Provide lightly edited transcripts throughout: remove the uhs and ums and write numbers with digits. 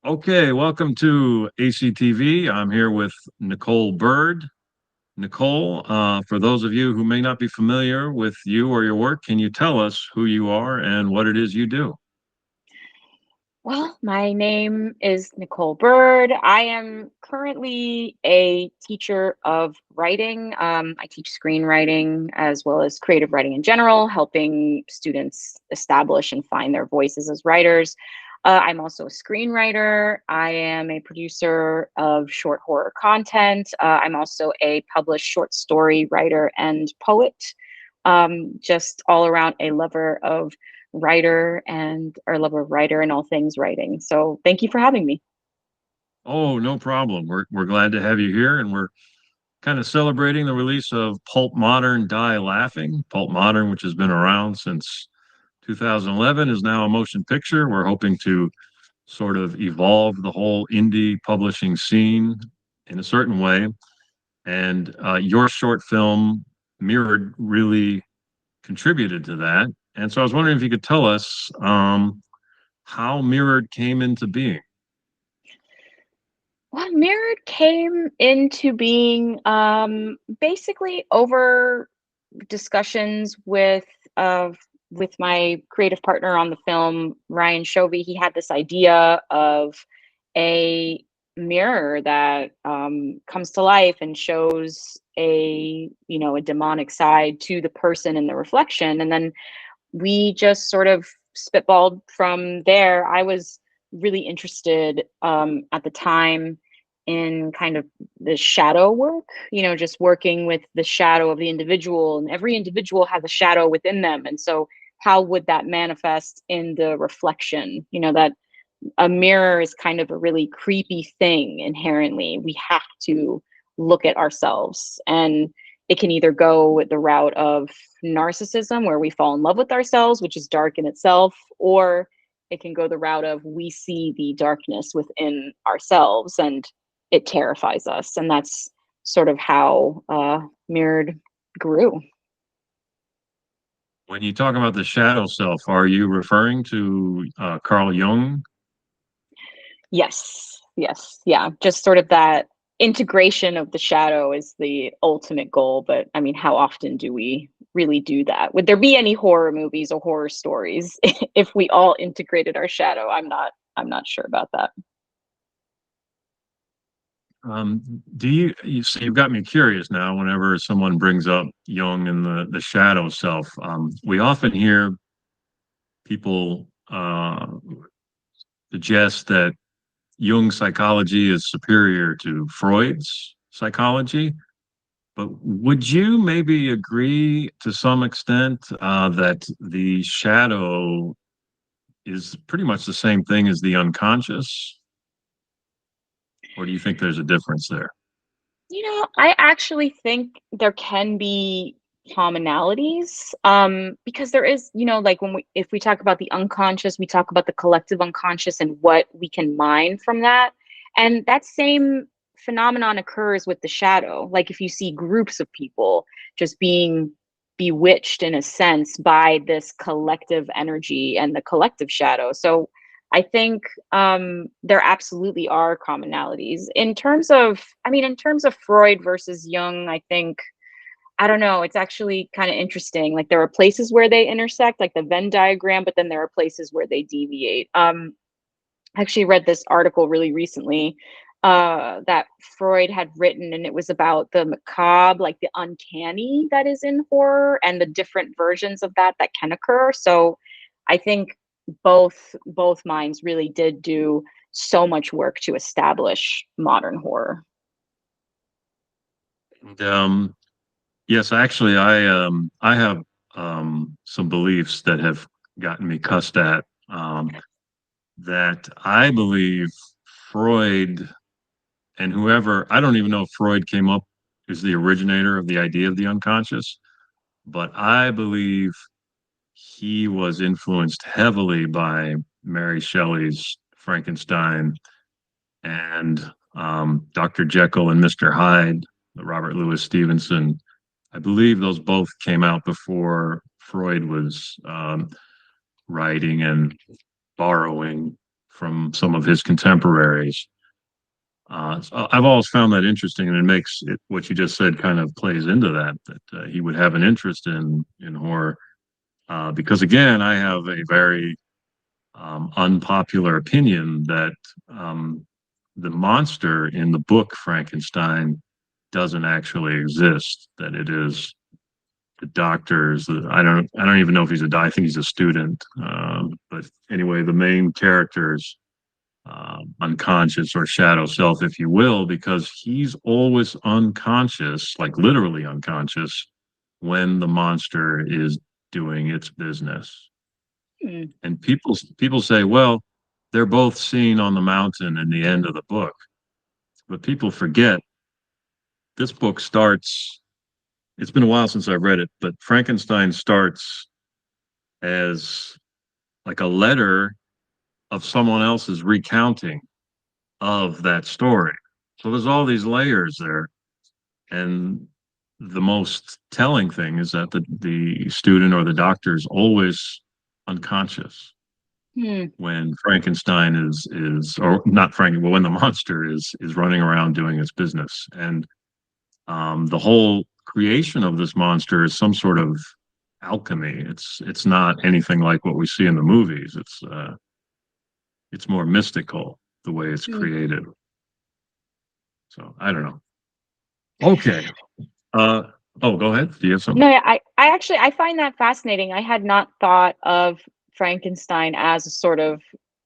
Okay, welcome to ACTV. I'm here with Nicole Bird. Nicole, for those of you who may not be familiar with you or your work, can you tell us who you are and what it is you do? Well, my name is Nicole Bird. I am currently a teacher of writing. I teach screenwriting as well as creative writing in general, helping students establish and find their voices as writers. I'm also a screenwriter. I am a producer of short horror content. I'm also a published short story writer and poet. Just all around a lover of writer and all things writing. So thank you for having me. Oh, no problem. We're glad to have you here, and we're kind of celebrating the release of Pulp Modern Die Laughing. Pulp Modern, which has been around since 2011, is now a motion picture. We're hoping to sort of evolve the whole indie publishing scene in a certain way. And your short film, Mirrored, really contributed to that. And so I was wondering if you could tell us how Mirrored came into being. Well, Mirrored came into being basically over discussions with my creative partner on the film, Ryan Shovey. He had this idea of a mirror that comes to life and shows a demonic side to the person in the reflection, and then we just sort of spitballed from there. I was really interested at the time in kind of the shadow work, just working with the shadow of the individual, and every individual has a shadow within them. And so, how would that manifest in the reflection? That a mirror is kind of a really creepy thing inherently. We have to look at ourselves, and it can either go the route of narcissism, where we fall in love with ourselves, which is dark in itself, or it can go the route of we see the darkness within ourselves and it terrifies us. And that's sort of how Mirrored grew. When you talk about the shadow self, are you referring to Carl Jung? Yes, yes, yeah. Just sort of that integration of the shadow is the ultimate goal. But I mean, how often do we really do that? Would there be any horror movies or horror stories if we all integrated our shadow? I'm not sure about that. Do so you've got me curious now whenever someone brings up Jung and the shadow self. We often hear people suggest that Jung's psychology is superior to Freud's psychology. But would you maybe agree to some extent that the shadow is pretty much the same thing as the unconscious? Or do you think there's a difference there? I actually think there can be commonalities, because there is, like if we talk about the unconscious, we talk about the collective unconscious and what we can mine from that. And that same phenomenon occurs with the shadow. Like if you see groups of people just being bewitched in a sense by this collective energy and the collective shadow. So I think there absolutely are commonalities in terms of Freud versus Jung. I think, I don't know, it's actually kind of interesting. Like there are places where they intersect, like the Venn diagram, but then there are places where they deviate. I actually read this article really recently that Freud had written, and it was about the macabre, like the uncanny that is in horror, and the different versions of that can occur. So I think both minds really did do so much work to establish modern horror. And, yes, actually, I have some beliefs that have gotten me cussed at. That I believe Freud and whoever, I don't even know if Freud came up is the originator of the idea of the unconscious, but I believe he was influenced heavily by Mary Shelley's Frankenstein and Dr. Jekyll and Mr. Hyde, Robert Louis Stevenson. I believe those both came out before Freud was writing and borrowing from some of his contemporaries. So I've always found that interesting, and it makes it, what you just said kind of plays into that, that he would have an interest in horror. Because again, I have a very unpopular opinion that the monster in the book Frankenstein doesn't actually exist. That it is the doctors. I don't even know if he's a I think he's a student. But anyway, the main characters unconscious or shadow self, if you will, because he's always unconscious, like literally unconscious, when the monster is doing its business. Hmm. And people say, well, they're both seen on the mountain in the end of the book, but people forget this book starts. It's been a while since I've read it, but Frankenstein starts as like a letter of someone else's recounting of that story. So there's all these layers there. And the most telling thing is that the student or the doctor is always unconscious Hmm. when Frankenstein is or not Frank, but when the monster is running around doing its business. And the whole creation of this monster is some sort of alchemy. It's not anything like what we see in the movies. It's more mystical the way it's Hmm. created. So I don't know. Okay. Uh, oh, go ahead. Do you have No, something? yeah, I actually I find that fascinating. I had not thought of Frankenstein as a sort of,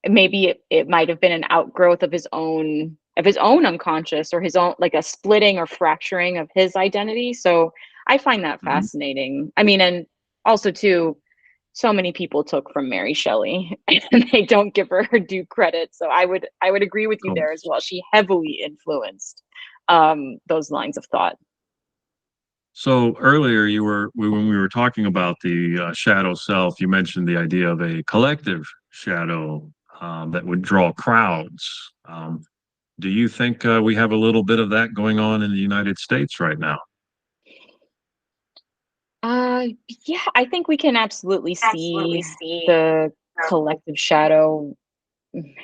maybe it might have been an outgrowth of his own unconscious, or his own, like a splitting or fracturing of his identity. So I find that Mhm. fascinating. I mean, and also too, so many people took from Mary Shelley and they don't give her her due credit. So I would agree with you Cool. there as well. She heavily influenced those lines of thought. So earlier when we were talking about the shadow self, you mentioned the idea of a collective shadow that would draw crowds. Do you think we have a little bit of that going on in the United States right now? Uh, yeah, I think we can absolutely Absolutely see see. the collective shadow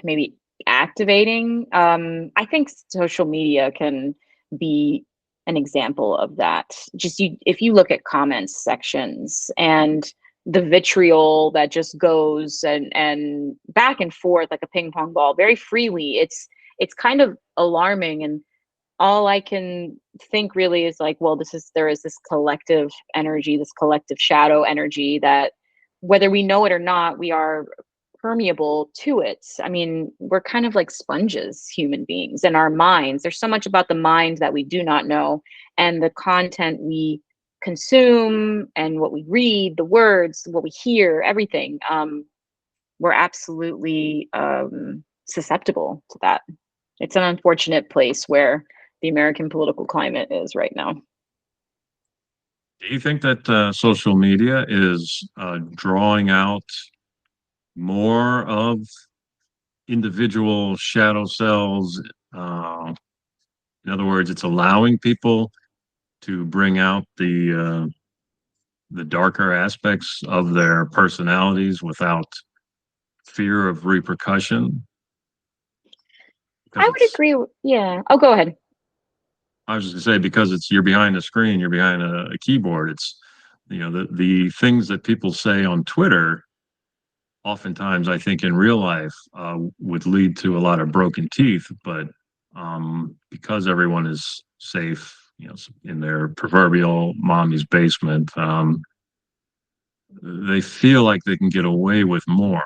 maybe activating. I think social media can be an example of that. Just if you look at comments sections and the vitriol that just goes and back and forth like a ping pong ball very freely, it's kind of alarming. And all I can think really is like, well, there is this collective energy, this collective shadow energy that, whether we know it or not, we are permeable to it. I mean, we're kind of like sponges, human beings, and our minds. There's so much about the mind that we do not know, and the content we consume and what we read, the words, what we hear, everything. We're absolutely susceptible to that. It's an unfortunate place where the American political climate is right now. Do you think that social media is drawing out more of individual shadow cells? Uh, in other words, it's allowing people to bring out the darker aspects of their personalities without fear of repercussion. Because I would it's, agree. Yeah. Oh, go ahead. I was just gonna say, because it's you're behind a screen, you're behind a keyboard. It's, the things that people say on Twitter oftentimes I think in real life would lead to a lot of broken teeth, but because everyone is safe, in their proverbial mommy's basement, they feel like they can get away with more.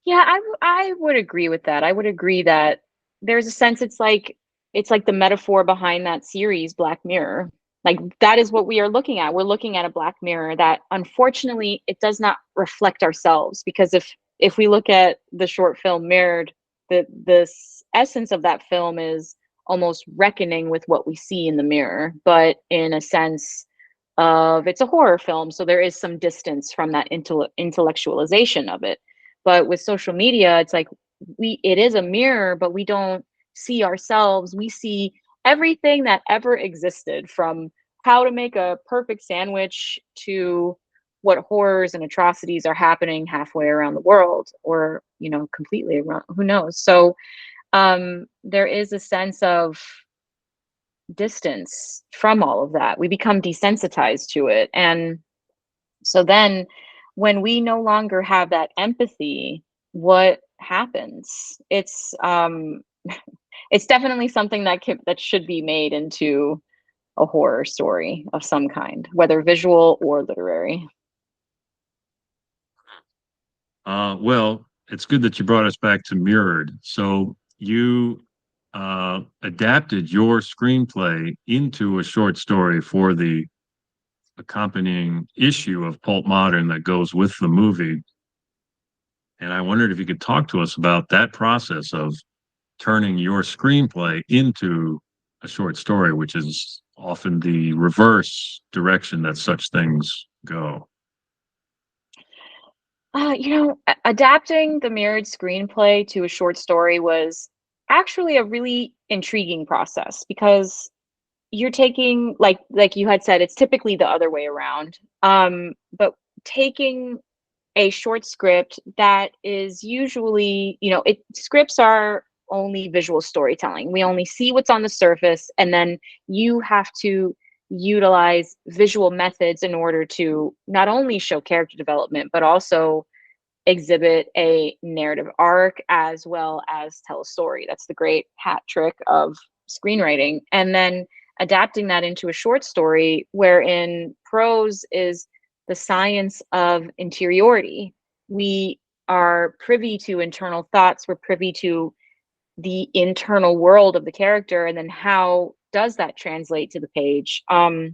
Yeah, I would agree with that. I would agree that there's a sense, it's like the metaphor behind that series Black Mirror. Like that is what we are looking at. We're looking at a black mirror that unfortunately it does not reflect ourselves, because if we look at the short film Mirrored, the essence of that film is almost reckoning with what we see in the mirror, but in a sense of, it's a horror film, so there is some distance from that intellectualization of it. But with social media, it's like, it is a mirror, but we don't see ourselves. We see everything that ever existed, from how to make a perfect sandwich to what horrors and atrocities are happening halfway around the world, or completely around, who knows. So there is a sense of distance from all of that. We become desensitized to it. And so then when we no longer have that empathy, what happens? It's definitely something that should be made into a horror story of some kind, whether visual or literary. Well, it's good that you brought us back to Mirrored. So you adapted your screenplay into a short story for the accompanying issue of Pulp Modern that goes with the movie. And I wondered if you could talk to us about that process of turning your screenplay into a short story, which is often the reverse direction that such things go. Adapting the mirrored screenplay to a short story was actually a really intriguing process, because you're taking, like you had said, it's typically the other way around. But taking a short script that is usually, scripts are only visual storytelling. We only see what's on the surface, and then you have to utilize visual methods in order to not only show character development, but also exhibit a narrative arc as well as tell a story. That's the great hat trick of screenwriting. And then adapting that into a short story wherein prose is the science of interiority. We are privy to internal thoughts, we're privy to the internal world of the character, and then how does that translate to the page? I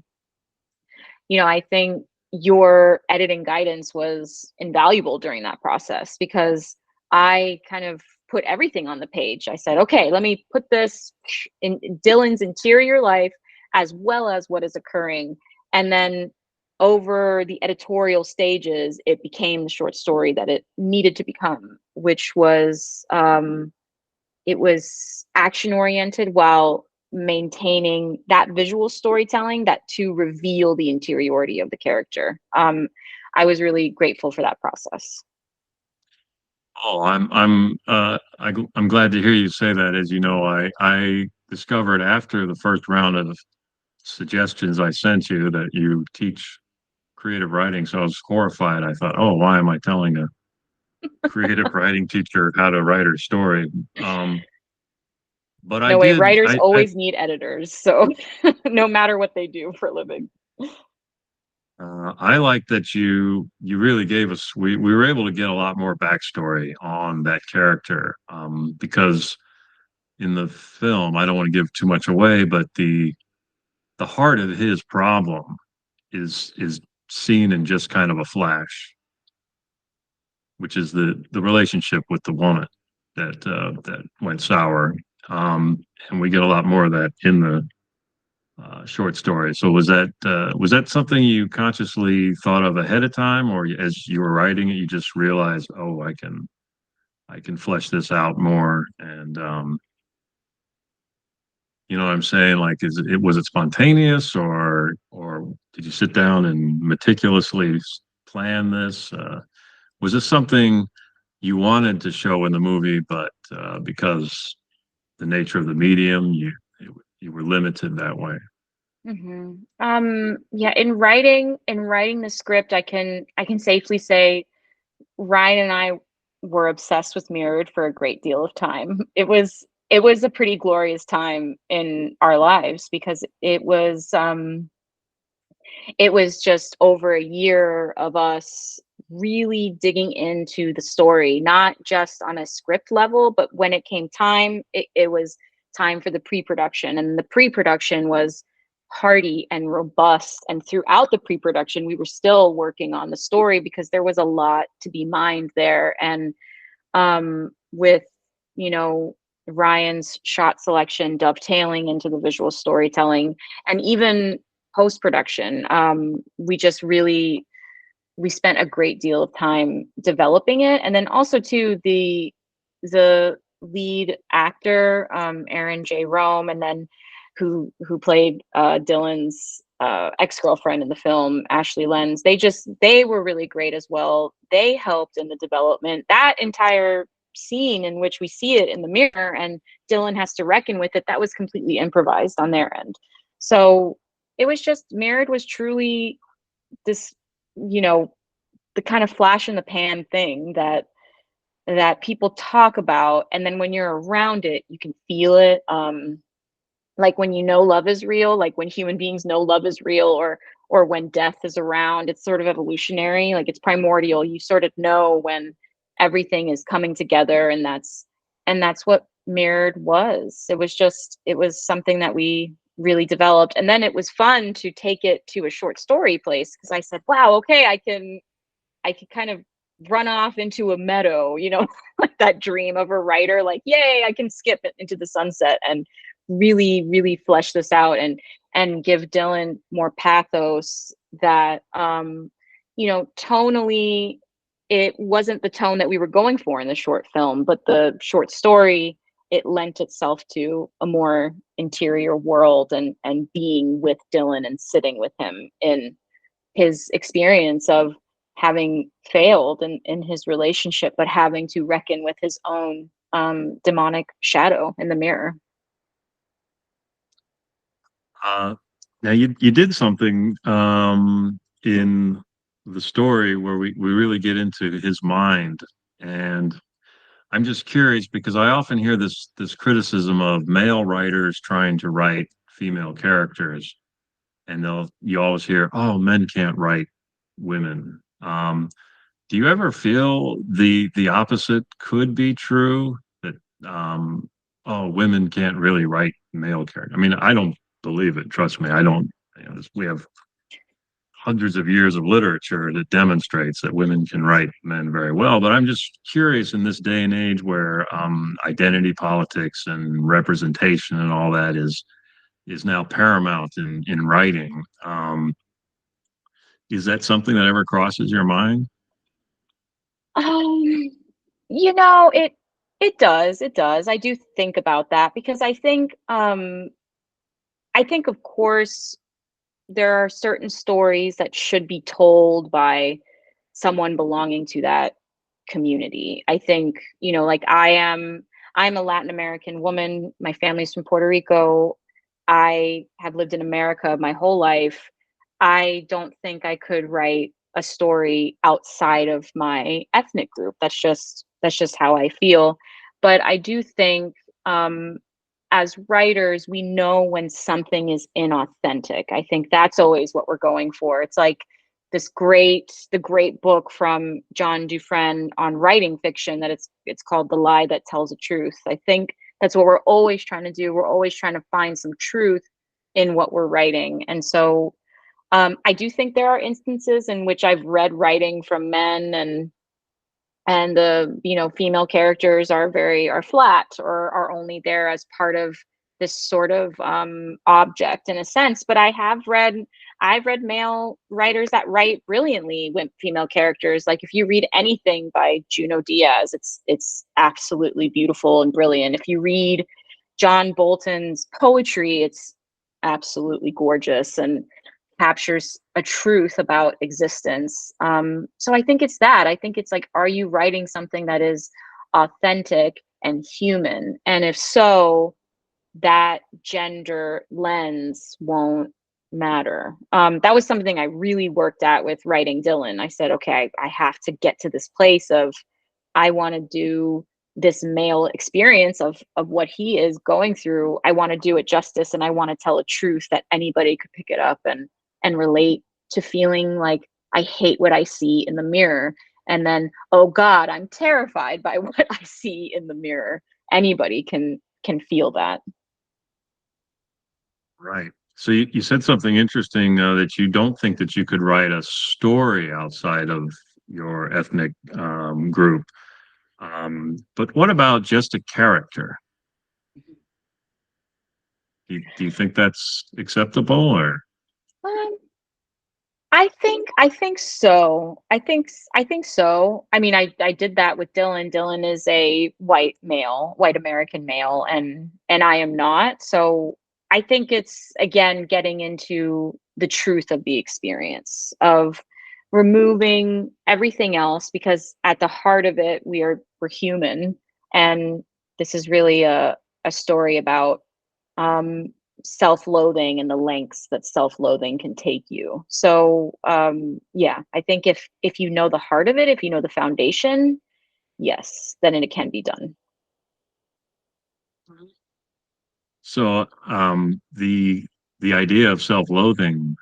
think your editing guidance was invaluable during that process, because I kind of put everything on the page. I said, okay, let me put this in Dylan's interior life as well as what is occurring. And then over the editorial stages, it became the short story that it needed to become, which was it was action oriented while maintaining that visual storytelling that to reveal the interiority of the character. I was really grateful for that process. Oh, I'm glad to hear you say that. As you know, I discovered after the first round of suggestions I sent you that you teach creative writing. So I was horrified. I thought, oh, why am I telling a creative writing teacher how to write her story? But I No way, did. writers always need editors. So no matter what they do for a living. I like that you really gave us. We were able to get a lot more backstory on that character, because in the film, I don't want to give too much away, but the heart of his problem is seen in just kind of a flash, which is the relationship with the woman that went sour. And we get a lot more of that in the short story. So was that something you consciously thought of ahead of time, or as you were writing it, you just realized, oh, I can flesh this out more, and you know what I'm saying? Like, was it spontaneous, or did you sit down and meticulously plan this? Was this something you wanted to show in the movie, but because the nature of the medium, you were limited that way? Yeah, in writing the script, I can safely say Ryan and I were obsessed with Mirrored for a great deal of time. It was a pretty glorious time in our lives, because it was just over a year of us really digging into the story, not just on a script level, but when it came time, it was time for the pre-production. And the pre-production was hearty and robust. And throughout the pre-production, we were still working on the story, because there was a lot to be mined there. And with, you know, Ryan's shot selection dovetailing into the visual storytelling, and even post production, we spent a great deal of time developing it. And then also too, the lead actor, Aaron J. Rome, and then who played Dylan's ex-girlfriend in the film, Ashley Lenz. They were really great as well. They helped in the development. That entire scene in which we see it in the mirror and Dylan has to reckon with it, that was completely improvised on their end. So it was just Mirrored was truly this, you know, the kind of flash in the pan thing that people talk about, and then when you're around it, you can feel it. Like when you know love is real, like when human beings know love is real, or when death is around, it's sort of evolutionary, like it's primordial. You sort of know when everything is coming together, and that's what Mirrored was. It was something that we really developed, and then it was fun to take it to a short story place because I said, wow, okay, I could kind of run off into a meadow, you know, like that dream of a writer, like, yay, I can skip it into the sunset and really, really flesh this out and give Dylan more pathos that you know, tonally it wasn't the tone that we were going for in the short film, but the short story, it lent itself to a more interior world and being with Dylan and sitting with him in his experience of having failed in his relationship, but having to reckon with his own demonic shadow in the mirror. Uh, Now you did something in the story where we really get into his mind, and I'm just curious because I often hear this criticism of male writers trying to write female characters, and you always hear, "Oh, men can't write women." Do you ever feel the opposite could be true that um, oh, women can't really write male characters? I mean, I don't believe it. Trust me, I don't. We have hundreds of years of literature that demonstrates that women can write men very well. But I'm just curious in this day and age where identity politics and representation and all that is now paramount in writing. Is that something that ever crosses your mind? Um, you know, it does. I do think about that because I think of course there are certain stories that should be told by someone belonging to that community. I think, you know, like I'm a Latin American woman. My family's from Puerto Rico. I have lived in America my whole life. I don't think I could write a story outside of my ethnic group. That's just how I feel. But I do think as writers, we know when something is inauthentic. I think that's always what we're going for. It's like the great book from John Dufresne on writing fiction that it's called The Lie That Tells the Truth. I think that's what we're always trying to do. We're always trying to find some truth in what we're writing. And so I do think there are instances in which I've read writing from men and the, you know, female characters are flat or are only there as part of this sort of object in a sense. But I've read male writers that write brilliantly with female characters. Like if you read anything by Juno Diaz, it's absolutely beautiful and brilliant. If you read John Bolton's poetry, it's absolutely gorgeous and captures a truth about existence. So I think it's that. I think it's like, are you writing something that is authentic and human? And if so, that gender lens won't matter. That was something I really worked at with writing Dylan. I said, okay, I have to get to this place of I want to do this male experience of what he is going through. I want to do it justice and I want to tell a truth that anybody could pick it up and relate to feeling like I hate what I see in the mirror. And then, oh God, I'm terrified by what I see in the mirror. Anybody can feel that. Right. So you said something interesting that you don't think that you could write a story outside of your ethnic group. But what about just a character? Do you think that's acceptable or? Um, I think so. I think so. I mean, I did that with Dylan. Dylan is a white male, white American male, and I am not. So I think it's, again, getting into the truth of the experience, of removing everything else, because at the heart of it, we're human, and this is really a story about um, self-loathing and the lengths that self-loathing can take you. So yeah, I think if you know the heart of it, if you know the foundation, yes, then it can be done. So the idea of self-loathing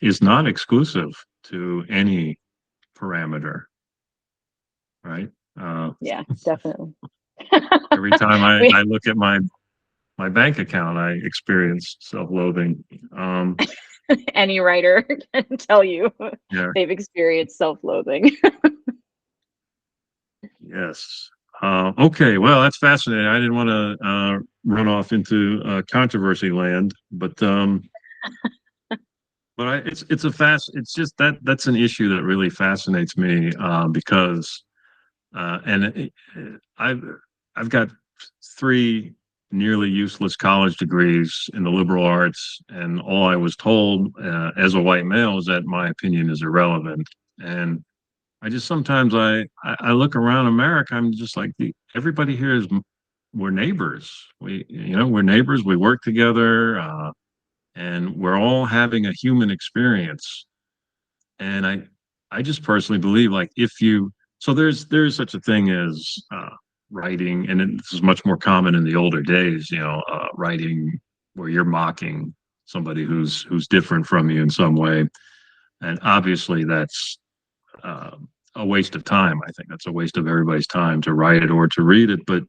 is not exclusive to any parameter, right? Uh, Yeah, definitely. every time we I look at my bank account, I experience self-loathing. Any writer can tell you Yeah, they've experienced self-loathing. yes. Okay, well, that's fascinating. I didn't want to run off into controversy land, but it's just that's an issue that really fascinates me because and I've I've got three nearly useless college degrees in the liberal arts, and all I was told as a white male is that my opinion is irrelevant. And I just sometimes I look around America, I'm just like everybody here is we're neighbors. We're neighbors. We work together, and we're all having a human experience. And I just personally believe like if you so there's such a thing as writing, and this is much more common in the older days, writing where you're mocking somebody who's different from you in some way, and obviously that's uh, a waste of time. I think that's a waste of everybody's time to write it or to read it. But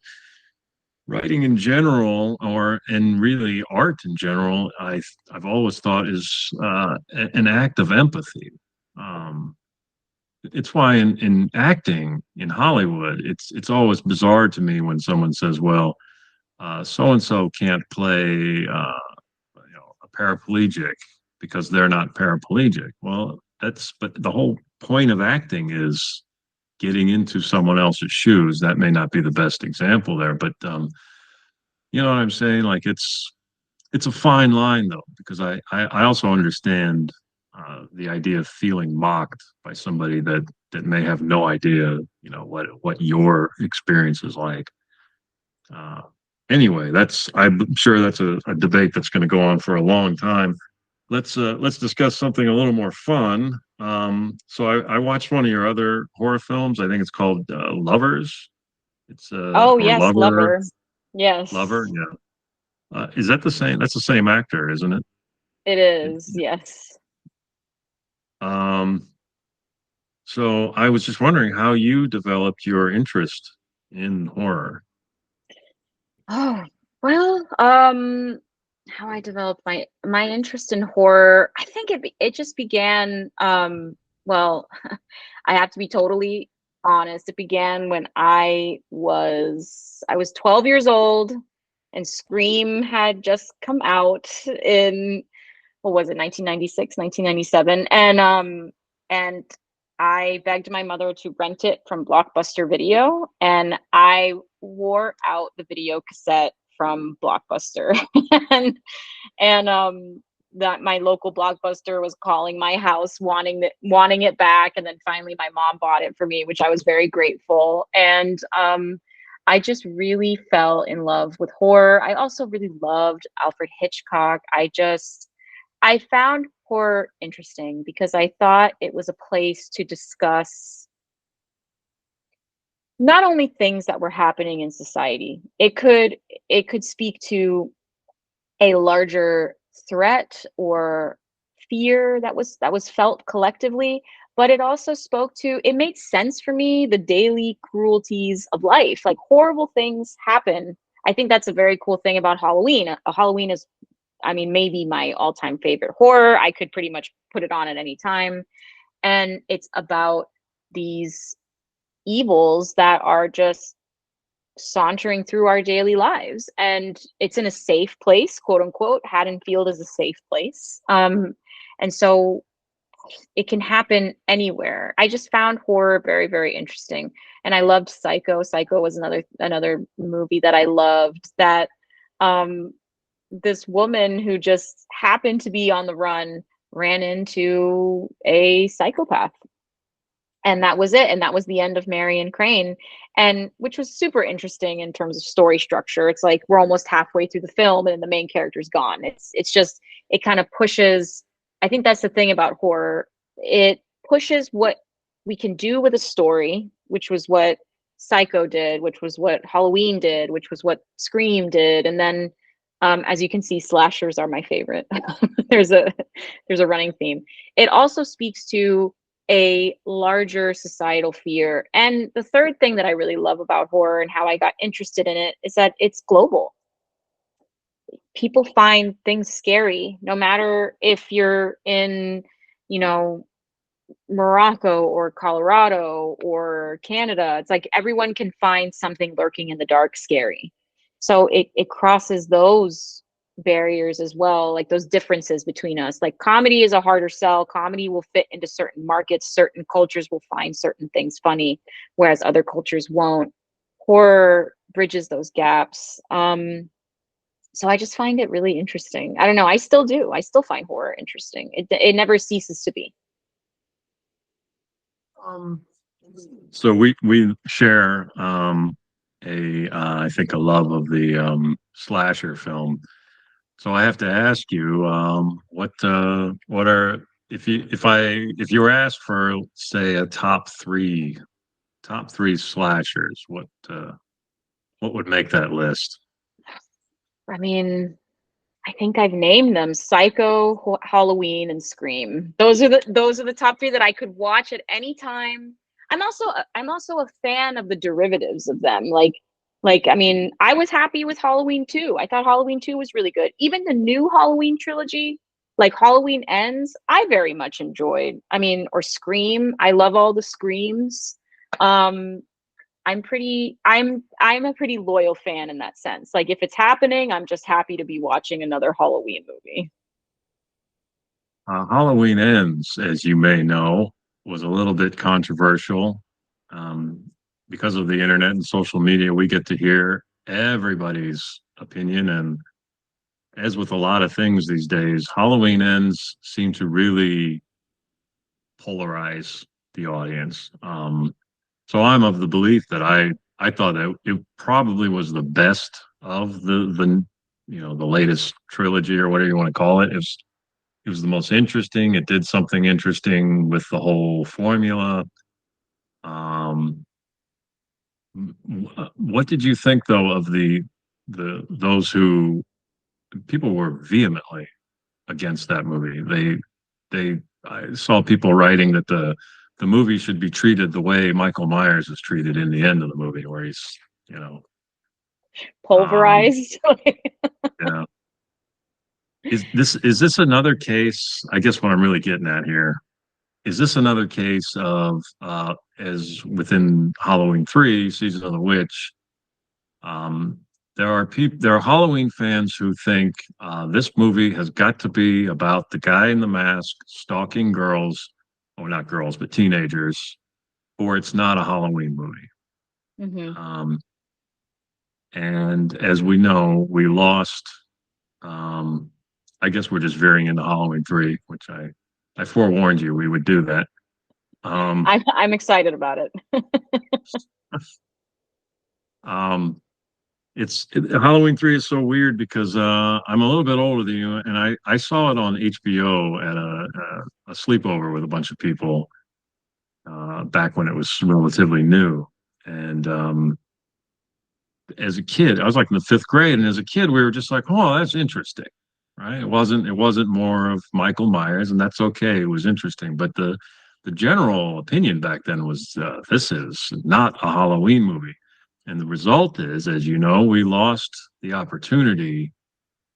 writing in general, or and really art in general, I've always thought is an act of empathy. Um, it's why in acting in Hollywood, it's always bizarre to me when someone says, "Well, so and so can't play a paraplegic because they're not paraplegic." Well, but the whole point of acting is getting into someone else's shoes. That may not be the best example there, but you know what I'm saying? Like it's a fine line though, because I also understand the idea of feeling mocked by somebody that may have no idea, what your experience is like. Uh, anyway, I'm sure that's a debate that's going to go on for a long time. Let's discuss something a little more fun. So I watched one of your other horror films. I think it's called Lovers. It's Oh, or yes, Lover, Lover. Lover. Yes, Yeah. Is that the same? That's the same actor, isn't it? it is. Yes. Um, so I was just wondering how you developed your interest in horror. Oh, well, how I developed my interest in horror, I think it just began, well, I have to be totally honest. It began when I was 12 years old, and Scream had just come out in, what was it, 1996, 1997, and I begged my mother to rent it from Blockbuster Video, and I wore out the video cassette from Blockbuster. and and that my local Blockbuster was calling my house wanting it back, and then finally my mom bought it for me, which I was very grateful. And I just really fell in love with horror. I also really loved Alfred Hitchcock. I found horror interesting because I thought it was a place to discuss not only things that were happening in society. It could speak to a larger threat or fear that was felt collectively, but it also it made sense for me, the daily cruelties of life. Like, horrible things happen. I think that's a very cool thing about Halloween. Halloween is, I mean, maybe my all-time favorite horror. I could pretty much put it on at any time, and it's about these evils that are just sauntering through our daily lives, and it's in a safe place, quote unquote. Haddonfield is a safe place, and so it can happen anywhere. I just found horror very, very interesting, and I loved Psycho. Psycho was another movie that I loved, that um this woman who just happened to be on the run ran into a psychopath, and that was it, and that was the end of Marion Crane, and which was super interesting in terms of story structure. It's like we're almost halfway through the film and the main character's gone. It's just, it kind of pushes. I think that's the thing about horror. It pushes what we can do with a story, which was what Psycho did, which was what Halloween did, which was what Scream did, and then as you can see, slashers are my favorite. there's a there's a running theme. It also speaks to a larger societal fear. And the third thing that I really love about horror and how I got interested in it is that it's global. People find things scary, no matter if you're in, you know, Morocco or Colorado or Canada. It's like everyone can find something lurking in the dark scary. So it crosses those barriers as well, like those differences between us. Like comedy is a harder sell. Comedy will fit into certain markets, certain cultures will find certain things funny, whereas other cultures won't. Horror bridges those gaps. So I just find it really interesting. I don't know. I still do. I still find horror interesting. It never ceases to be. Um, so we share a I think a love of the slasher film. So I have to ask you, what are if you were asked for say a top three slashers, what would make that list? I mean, I think I've named them: Psycho, Halloween, and Scream. Those are the top three that I could watch at any time. I'm also a fan of the derivatives of them. I mean, I was happy with Halloween 2. I thought Halloween 2 was really good. Even the new Halloween trilogy, like Halloween Ends, I very much enjoyed. I mean, or Scream. I love all the Screams. Um, I'm a pretty loyal fan in that sense. Like if it's happening, I'm just happy to be watching another Halloween movie. Halloween Ends, as you may know, was a little bit controversial. Um, because of the internet and social media, we get to hear everybody's opinion. And as with a lot of things these days, Halloween Ends seem to really polarize the audience. So I'm of the belief that I thought that it probably was the best of the latest trilogy or whatever you want to call it. It was the most interesting. It did something interesting with the whole formula. Um, what did you think though of the those who people were vehemently against that movie? They I saw people writing that the movie should be treated the way Michael Myers is treated in the end of the movie, where he's you know um, Pulverized. you know is this another case? I guess what I'm really getting at here is this another case of as within Halloween 3 season of the witch. um, there are Halloween fans who think this movie has got to be about the guy in the mask stalking girls, or not girls but teenagers, or it's not a Halloween movie. Hmm. um, and as we know, we lost. um, I guess we're just veering into Halloween 3, which I forewarned you we would do that. Um, I'm excited about it. um, Halloween 3 is so weird because I'm a little bit older than you, and I saw it on HBO at a sleepover with a bunch of people back when it was relatively new. And as a kid, I was like in the fifth grade, and as a kid, we were just like, "Oh, that's interesting." Right? It wasn't more of Michael Myers, and that's okay. It was interesting, but the general opinion back then was this is not a Halloween movie. And the result is, as you know, we lost the opportunity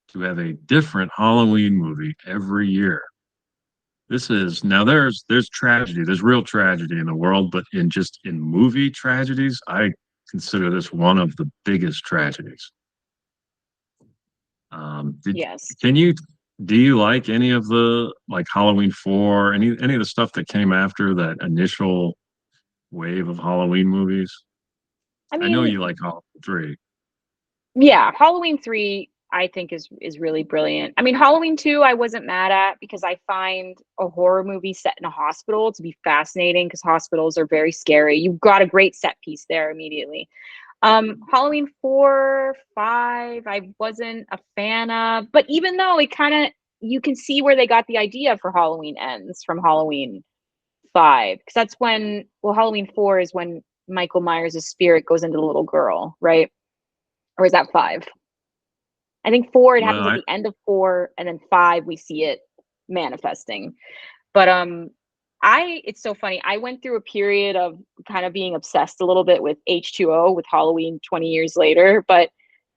to have a different Halloween movie every year. This is now there's tragedy, there's real tragedy in the world, but in movie tragedies, I consider this one of the biggest tragedies. Did Yes. can you do you like any of the like Halloween 4, any of the stuff that came after that initial wave of Halloween movies? I I know mean, you like Halloween 3. yeah, Halloween 3. I think is really brilliant. I mean, Halloween 2 I wasn't mad at because I find a horror movie set in a hospital to be fascinating because hospitals are very scary. You've got a great set piece there immediately. Halloween 4, 5, I wasn't a fan of, but even though it kind of, you can see where they got the idea for Halloween Ends from Halloween 5, because that's when, well, Halloween 4 is when Michael Myers' spirit goes into the little girl, right? Or is that 5? I think 4, it Well, happens at the end of 4, and then 5, we see it manifesting. But it's so funny. I went through a period of kind of being obsessed a little bit with H2O with Halloween 20 years later, but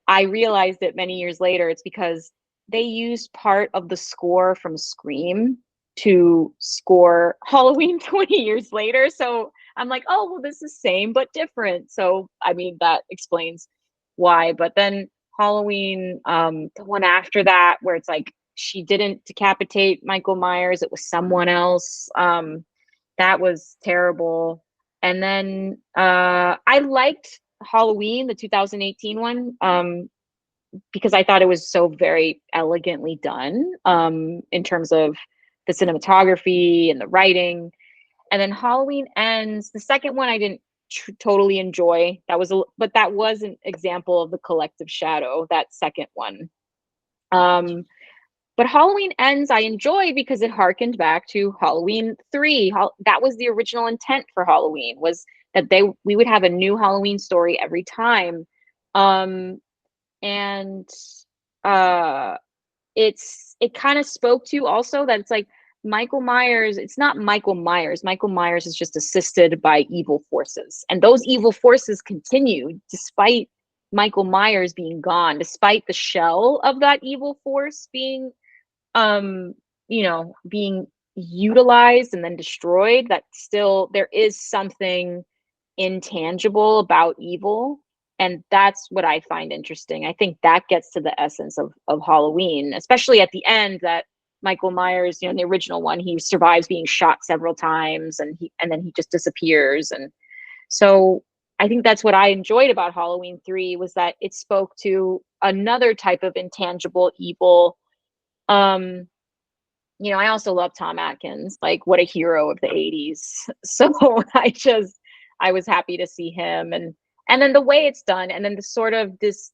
I realized that many years later it's because they used part of the score from Scream to score Halloween 20 years later. So I'm like, oh, well, this is same but different. So I mean that explains why. But then Halloween, the one after that, where it's like she didn't decapitate Michael Myers, it was someone else. That was terrible. And then I liked Halloween, the 2018 one, because I thought it was so very elegantly done in terms of the cinematography and the writing. And then Halloween Ends, the second one I didn't totally enjoy. But that was an example of the collective shadow, that second one. Um, but Halloween Ends I enjoy because it harkened back to Halloween 3. That was the original intent for Halloween, was that we would have a new Halloween story every time. Um, and uh it kind of spoke to also that it's like Michael Myers, it's not Michael Myers. Michael Myers is just assisted by evil forces. And those evil forces continue despite Michael Myers being gone, despite the shell of that evil force being um being utilized and then destroyed, that still there is something intangible about evil, and that's what I find interesting. I think that gets to the essence of Halloween, especially at the end, that Michael Myers, in the original one, he survives being shot several times, and then he just disappears. And so I think that's what I enjoyed about Halloween 3, was that it spoke to another type of intangible evil. um I also love Tom Atkins, like what a hero of the 80s. So I was happy to see him, and then the way it's done, and then the sort of this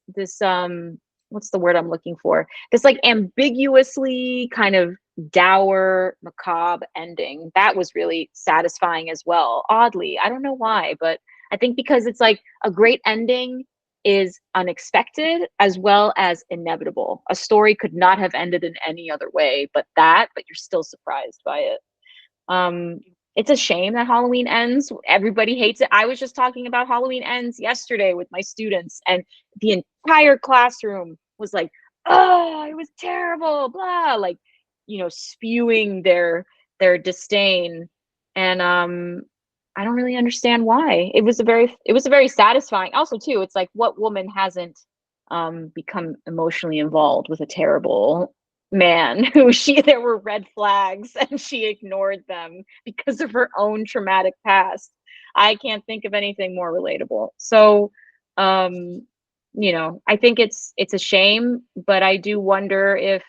what's the word I'm looking for? This like ambiguously kind of dour, macabre ending. That was really satisfying as well. Oddly, I don't know why, but I think because it's like a great ending is unexpected as well as inevitable. A story could not have ended in any other way but you're still surprised by it. Um, it's a shame that Halloween Ends. Everybody hates it. I was just talking about Halloween Ends yesterday with my students, and the entire classroom was like, "Oh, it was terrible," blah, like, spewing their disdain. And I don't really understand why. It was a very satisfying. Also, too, it's like, what woman hasn't become emotionally involved with a terrible man who there were red flags and she ignored them because of her own traumatic past. I can't think of anything more relatable. So I think it's a shame, but I do wonder if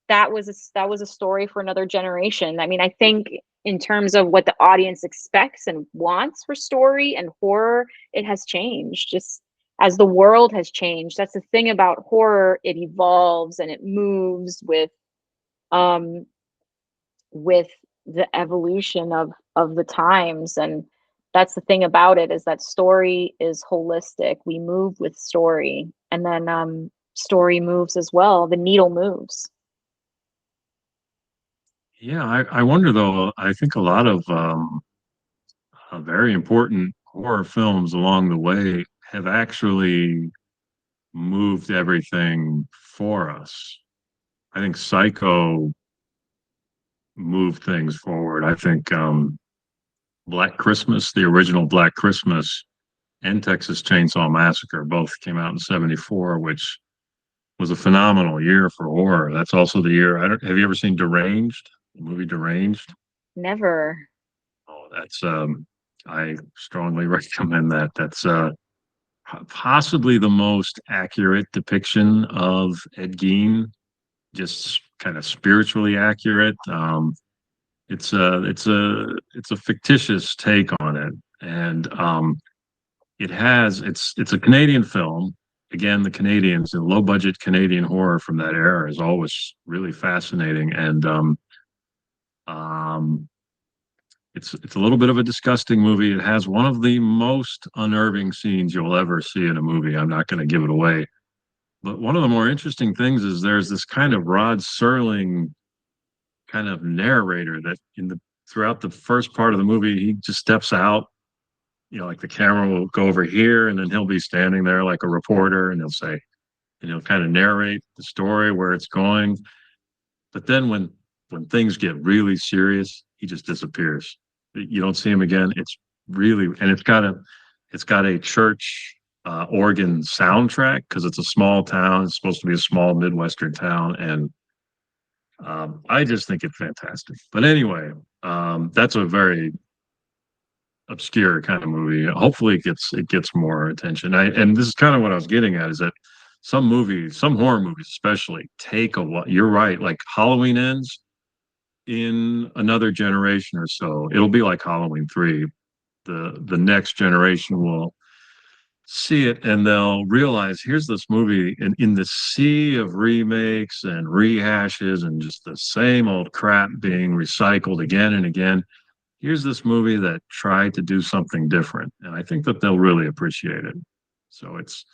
that was a story for another generation. I mean, I think in terms of what the audience expects and wants for story and horror, it has changed just as the world has changed. That's the thing about horror, it evolves and it moves um with the evolution of the times. And that's the thing about it, is that story is holistic. We move with story, and then story moves as well. The needle moves. yeah, I wonder though. I think a lot of very important horror films along the way have actually moved everything for us. I think Psycho moved things forward. I think Black Christmas, the original Black Christmas, and Texas Chainsaw Massacre both came out in '74, which was a phenomenal year for horror. That's also the year. Have you ever seen Deranged? The movie Deranged? Never. Oh, that's I strongly recommend that. That's possibly the most accurate depiction of Ed Gein, just kind of spiritually accurate. It's a fictitious take on it, and it's a Canadian film. Again, the Canadians, the low budget Canadian horror from that era is always really fascinating, and um, it's a little bit of a disgusting movie. It has one of the most unnerving scenes you'll ever see in a movie. I'm not going to give it away, but one of the more interesting things is there's this kind of Rod Serling kind of narrator that in the throughout the first part of the movie he just steps out, like the camera will go over here and then he'll be standing there like a reporter and he'll say, and he'll kind of narrate the story where it's going. But then when things get really serious, he just disappears. You don't see him again. It's really, and it's got a church organ soundtrack because it's a small town. It's supposed to be a small Midwestern town, and I just think it's fantastic. But anyway, that's a very obscure kind of movie. Hopefully, it gets more attention. And this is kind of what I was getting at is that some movies, some horror movies, especially, take a while. You're right. Like Halloween ends in another generation or so. It'll be like Halloween 3. The next generation will see it and they'll realize here's this movie in the sea of remakes and rehashes and just the same old crap being recycled again and again. Here's this movie that tried to do something different, and I think that they'll really appreciate it. So it's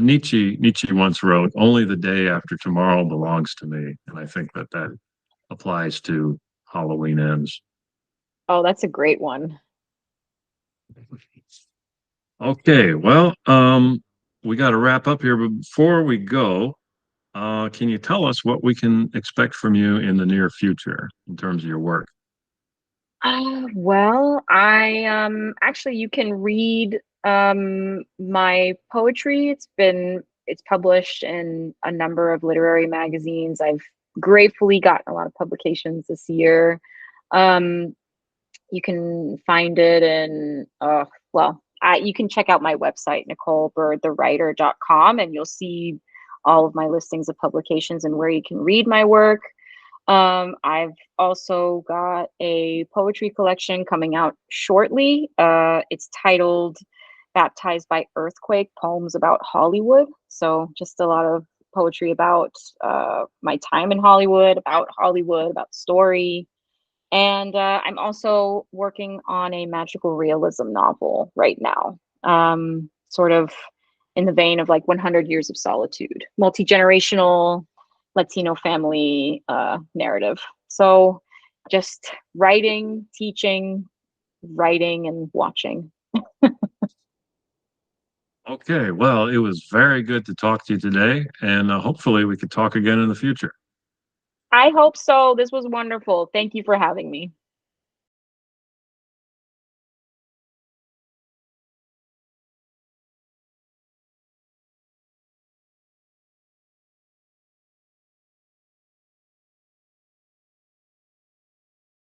Nietzsche once wrote, "Only the day after tomorrow belongs to me," and I think that that applies to Halloween Ends. Oh, that's a great one. Okay, well, we got to wrap up here, but before we go, can you tell us what we can expect from you in the near future in terms of your work? Well, I actually you can read my poetry. It's published in a number of literary magazines. I've gratefully gotten a lot of publications this year. Um, you can find it in you can check out my website, NicoleBirdTheWriter.com, and you'll see all of my listings of publications and where you can read my work. I've also got a poetry collection coming out shortly. It's titled Baptized by Earthquake, Poems About Hollywood. So just a lot of poetry about my time in Hollywood, about story. And I'm also working on a magical realism novel right now, sort of in the vein of like 100 Years of Solitude, multi-generational Latino family narrative. So just writing, teaching, writing, and watching. Okay, well, it was very good to talk to you today, and hopefully we could talk again in the future. I hope so. This was wonderful. Thank you for having me.